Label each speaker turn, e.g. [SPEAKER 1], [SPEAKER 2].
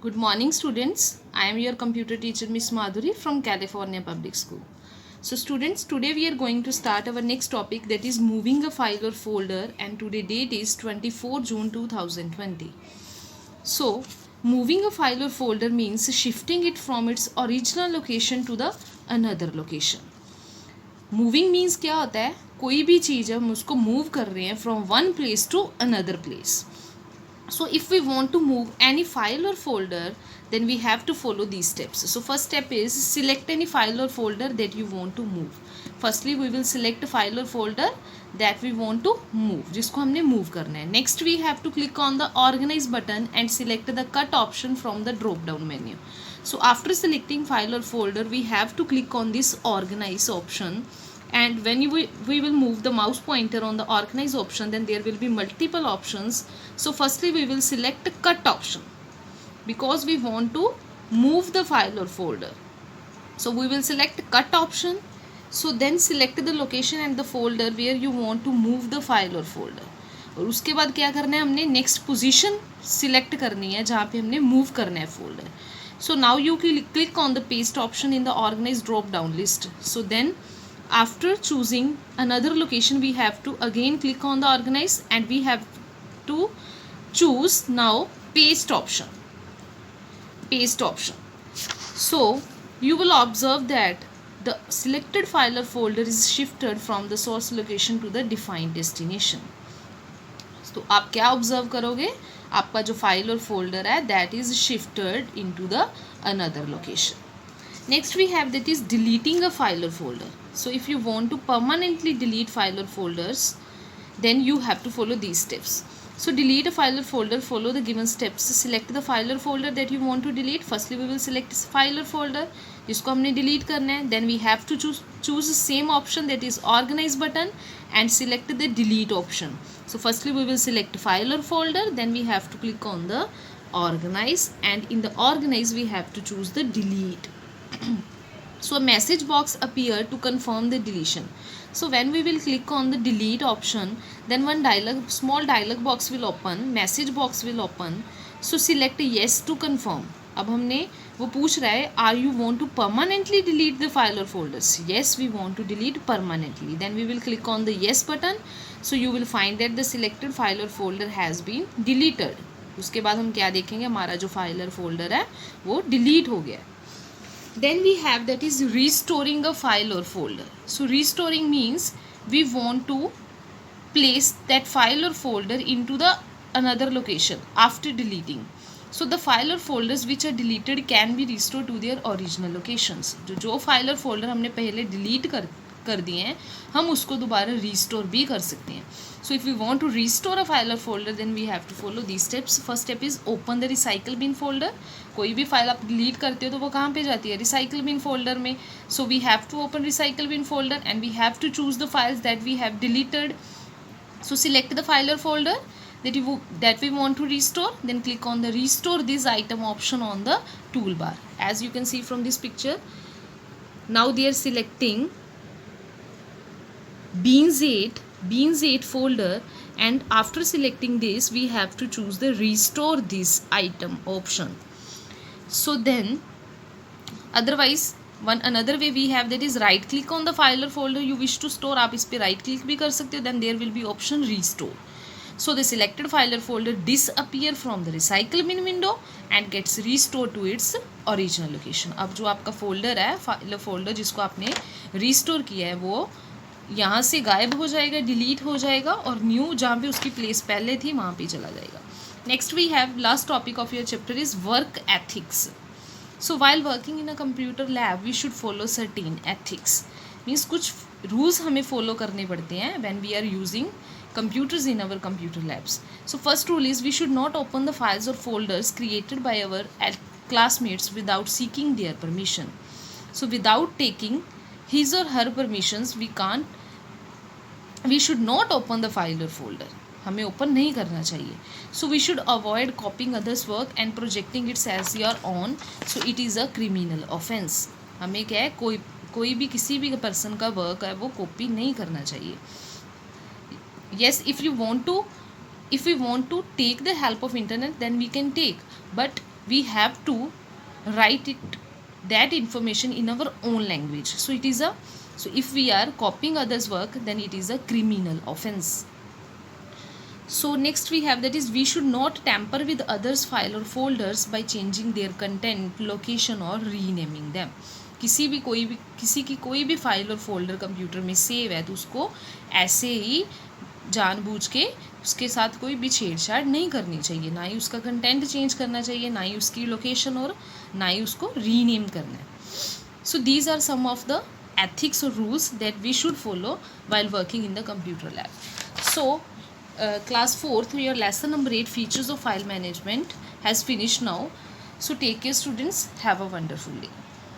[SPEAKER 1] Good morning, students. I am your computer teacher, Miss Madhuri from California Public School. So, students, today we are going to start our next topic, that is moving a file or folder, and today date is 24 June 2020. So, moving a file or folder means shifting it from its original location to the another location. Moving means क्या होता है, कोई भी चीज़ है हम उसको move कर रहे हैं from one place to another place. So if we want to move any file or folder, then we have to follow these steps. So first step is select any file or folder that you want to move. Firstly we will select a file or folder that we want to move, जिसको हमने move करना है. Next we have to click on the organize button and select the cut option from the drop down menu. So after selecting file or folder, we have to click on this organize option, and when we will move the mouse pointer on the organize option, then there will be multiple options. So firstly we will select cut option because we want to move the file or folder. So we will select cut option. So then select the location and the folder where you want to move the file or folder. और उसके बाद क्या करना है, हमने next position select करनी है जहाँ पे हमने मूव करना है folder. So now you click on the paste option in the organize drop down list. So then after choosing another location, we have to again click on the organize and we have to choose now paste option. So you will observe that the selected file or folder is shifted from the source location to the defined destination. तो आप क्या observe करोगे, आपका जो file और folder है that is shifted into the another location. Next we have that is deleting a file or folder. So if you want to permanently delete file or folders, then you have to follow these steps. So delete a file or folder, follow the given steps. Select the file or folder that you want to delete. Firstly we will select file or folder जिसको हमने delete करना है. Then we have to choose the same option, that is organize button, and select the delete option. So firstly we will select file or folder, then we have to click on the organize, and in the organize we have to choose the delete. So a message box appear to confirm the deletion. So when we will click on the delete option, then one small dialog box will open, message box will open. So select yes to confirm. अब हमने वो पूछ रहा है, are you want to permanently delete the file और folders. Yes we want to delete permanently. Then we will click on the yes button. So you will find that the selected file और folder has been deleted. उसके बाद हम क्या देखेंगे, हमारा जो file और फोल्डर है वो डिलीट हो गया. Then we have that is restoring a file or folder. So restoring means we want to place that file or folder into the another location after deleting. So the file or folders which are deleted can be restored to their original locations. जो file और folder हमने पहले delete कर दिए हैं हम उसको दोबारा रिस्टोर भी कर सकते हैं. So if we want to restore a file or folder, then we have to follow these steps. First step is open the recycle bin folder. कोई भी फाइल आप डिलीट करते हो तो वो कहाँ पे जाती है, रिसाइकल बिन फोल्डर में. So we have to open recycle bin folder and we have to choose the files that we have deleted. So select the file or folder that we want to restore, then click on the restore this item option on the toolbar. As you can see from this picture, now they are selecting beans 8 folder, and after selecting this we have to choose the restore this item option. So then otherwise one another way we have, that is right click on the file or folder you wish to store. आप इस पे right click भी कर सकते हो. Then there will be option restore. So the selected file or folder disappear from the recycle bin window and gets restored to its original location. अब जो आपका folder है, file or folder जिसको आपने restore किया है, वो यहाँ से गायब हो जाएगा, डिलीट हो जाएगा, और न्यू जहाँ पे उसकी प्लेस पहले थी वहाँ पे चला जाएगा. Next we have last topic of your chapter is work ethics. So while working in a computer lab we should follow certain ethics. Means कुछ रूल्स हमें फॉलो करने पड़ते हैं when we are using computers in our computer labs. So first rule is we should not open the files or folders created by our classmates without seeking their permission. So without taking his or her permissions we should not open the file or folder. हमें open नहीं करना चाहिए. So we should avoid copying others work and projecting it as your own. So it is a criminal offense. हमें क्या है, कोई भी किसी भी पर्सन का वर्क है वो कॉपी नहीं करना चाहिए. Yes, if we want to take the help of internet, then we can take, but we have to write it, that information in our own language. So it is a, so if we are copying others work, then it is a criminal offense. So next we have, that is, we should not tamper with others file or folders by changing their content, location or renaming them. किसी की कोई भी file और folder computer में save है तो उसको ऐसे ही जानबूझ के उसके साथ कोई भी छेड़छाड़ नहीं करनी चाहिए, ना ही उसका कंटेंट चेंज करना चाहिए, ना ही उसकी लोकेशन और ना ही उसको रीनेम करना है. So these are some of the ethics or rules that we should follow while working in the computer lab. So class 4th, your lesson number 8, features of file management, has finished now. So take care students, have a wonderful day.